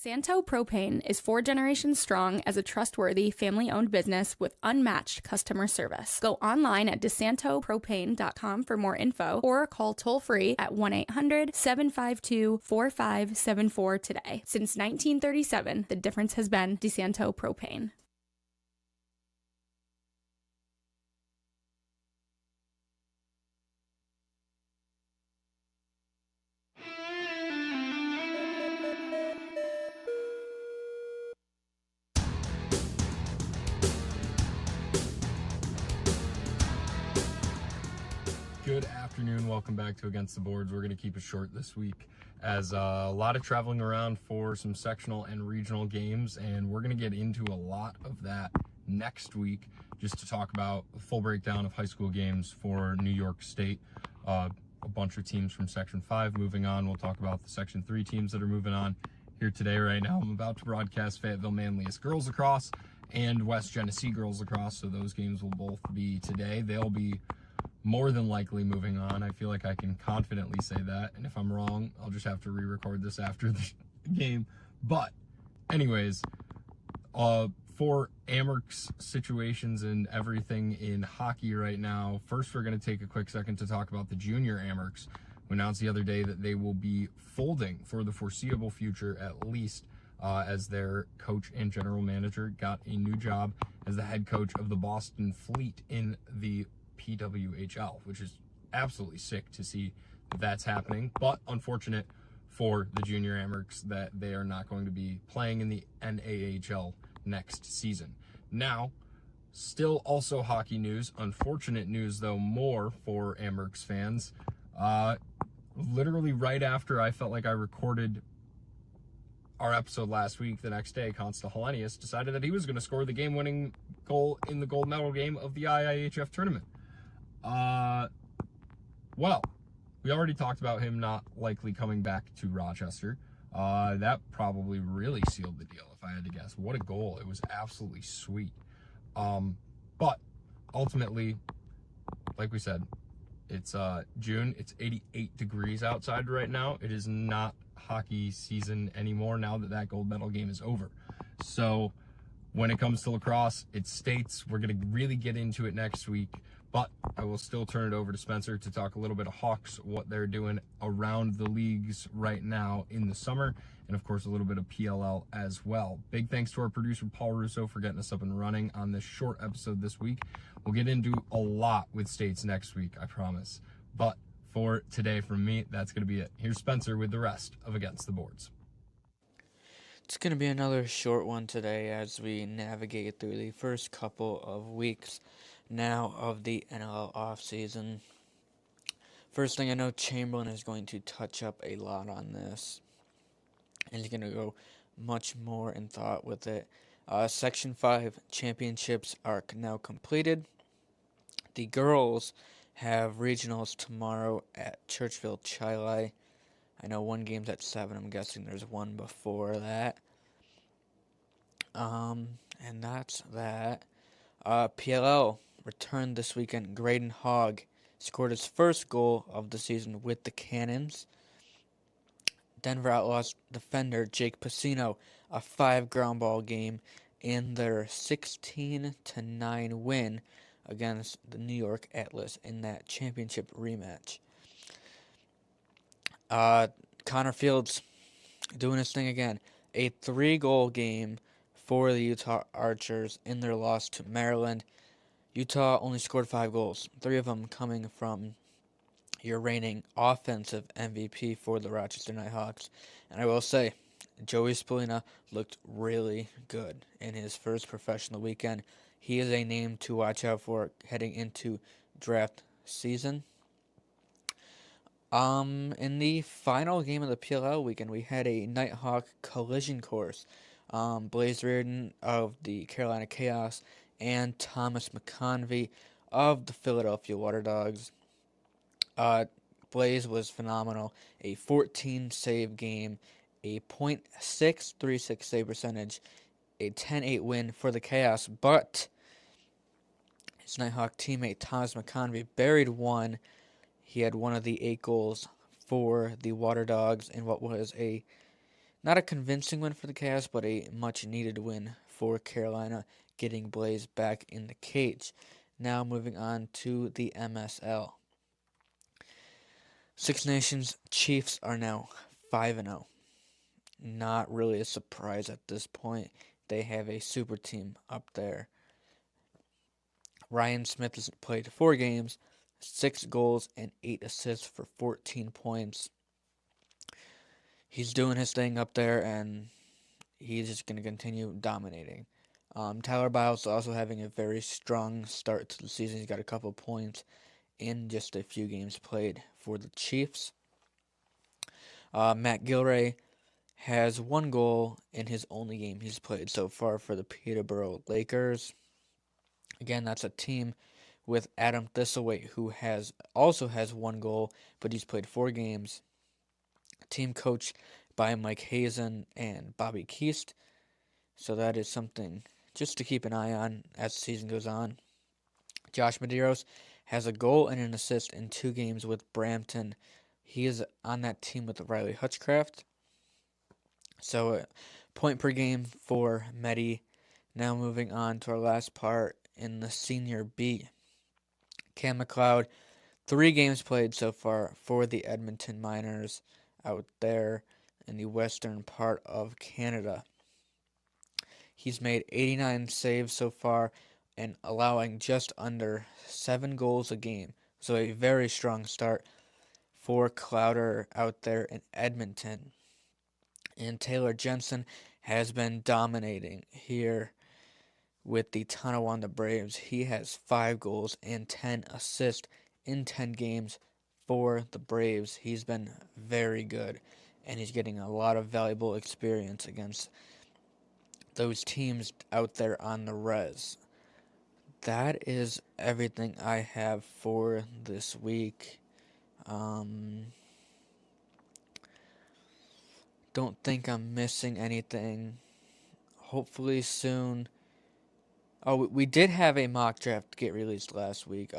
DeSanto Propane is 4 generations strong as a trustworthy, family-owned business with unmatched customer service. Go online at DeSantoPropane.com for more info or call toll-free at 1-800-752-4574 today. Since 1937, the difference has been DeSanto Propane. Good afternoon. Welcome back to Against the Boards. We're going to keep it short this week as a lot of traveling around for some sectional and regional games, and we're going to get into a lot of that next week just to talk about a full breakdown of high school games for New York State. A bunch of teams from Section 5 moving on. We'll talk about the Section 3 teams that are moving on here today. Right now, I'm about to broadcast Fayetteville Manlius Girls Lacrosse and West Genesee Girls Lacrosse, so those games will both be today. They'll be more than likely moving on. I feel like I can confidently say that, and if I'm wrong, I'll just have to re-record this after the game. But anyways, for Amerks situations and everything in hockey right now, first we're going to take a quick second to talk about the junior Amerks, who announced the other day that they will be folding for the foreseeable future, at least, as their coach and general manager got a new job as the head coach of the Boston Fleet in the PWHL, which is absolutely sick to see that that's happening, but unfortunate for the junior Amerks that they are not going to be playing in the NAHL next season. Now, still also hockey news, unfortunate news though, more for Amerks fans. Literally right after I felt like I recorded our episode last week, the next day, Consta Hellenius decided that he was going to score the game-winning goal in the gold medal game of the IIHF tournament. Well, we already talked about him not likely coming back to Rochester. That probably really sealed the deal, if I had to guess. What a goal. It was absolutely sweet. But ultimately, like we said, it's June. It's 88 degrees outside right now. It is not hockey season anymore now that that gold medal game is over. So when it comes to lacrosse, it's states. We're going to really get into it next week. But I will still turn it over to Spencer to talk a little bit of Hawks, what they're doing around the leagues right now in the summer, and of course a little bit of PLL as well. Big thanks to our producer Paul Russo for getting us up and running on this short episode this week. We'll get into a lot with states next week, I promise. But for today from me, that's going to be it. Here's Spencer with the rest of Against the Boards. It's going to be another short one today as we navigate through the first couple of weeks now of the NLL offseason. First thing I know, Chamberlain is going to touch up a lot on this, and he's going to go much more in thought with it. Section 5 championships are now completed. The girls have regionals tomorrow at Churchville Chili. I know one game's at 7. I'm guessing there's one before that. And that's that. PLL returned this weekend. Graydon Hogg scored his first goal of the season with the Cannons. Denver Outlaws defender Jake Pacino, a 5 ground ball game in their 16-9 win against the New York Atlas in that championship rematch. Connor Fields doing his thing again. A 3-goal game for the Utah Archers in their loss to Maryland. Utah only scored 5 goals, 3 of them coming from your reigning offensive MVP for the Rochester Nighthawks. And I will say, Joey Spallina looked really good in his first professional weekend. He is a name to watch out for heading into draft season. In the final game of the PLL weekend, we had a Nighthawk collision course. Blaze Reardon of the Carolina Chaos and Thomas McConvey of the Philadelphia Water Dogs. Blaze was phenomenal. A 14-save game, a .636 save percentage, a 10-8 win for the Chaos, but his Nighthawk teammate Thomas McConvey buried one. He had one of the 8 goals for the Water Dogs in what was a Not a convincing win for the Cavs, but a much-needed win for Carolina, getting Blaze back in the cage. Now moving on to the MSL. Six Nations Chiefs are now 5-0. Not really a surprise at this point. They have a super team up there. Ryan Smith has played 4 games, 6 goals, and 8 assists for 14 points. He's doing his thing up there, and he's just going to continue dominating. Tyler Biles also having a very strong start to the season. He's got a couple points in just a few games played for the Chiefs. Matt Gilray has 1 goal in his only game he's played so far for the Peterborough Lakers. Again, that's a team with Adam Thistlewaite, who also has 1 goal, but he's played 4 games. Team coached by Mike Hazen and Bobby Keast. So that is something just to keep an eye on as the season goes on. Josh Medeiros has a goal and an assist in 2 games with Brampton. He is on that team with Riley Hutchcraft. So a point per game for Medi. Now moving on to our last part in the Senior B. Cam McLeod, 3 games played so far for the Edmonton Miners out there in the western part of Canada. He's made 89 saves so far and allowing just under 7 goals a game. So a very strong start for Clowder out there in Edmonton. And Taylor Jensen has been dominating here with the Tonawanda Braves. He has 5 goals and 10 assists in 10 games for the Braves. He's been very good, and he's getting a lot of valuable experience against those teams out there on the res. That is everything I have for this week. Don't think I'm missing anything. Hopefully soon. Oh, we did have a mock draft get released last week.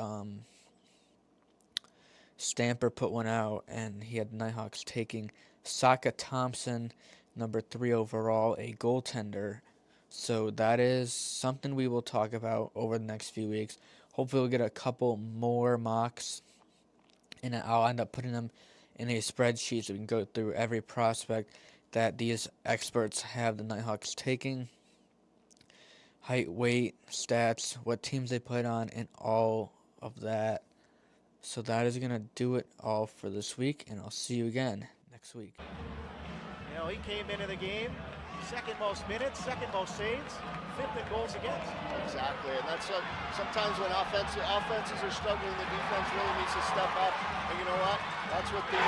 Stamper put one out, and he had Nighthawks taking Saka Thompson, number 3 overall, a goaltender. So that is something we will talk about over the next few weeks. Hopefully we'll get a couple more mocks, and I'll end up putting them in a spreadsheet so we can go through every prospect that these experts have the Nighthawks taking. Height, weight, stats, what teams they played on, and all of that. So that is going to do it all for this week, and I'll see you again next week. You know, he came into the game, 2nd most minutes, 2nd most saves, 5th in goals against. Exactly, and that's sometimes when offenses are struggling, the defense really needs to step up. And you know what? That's what the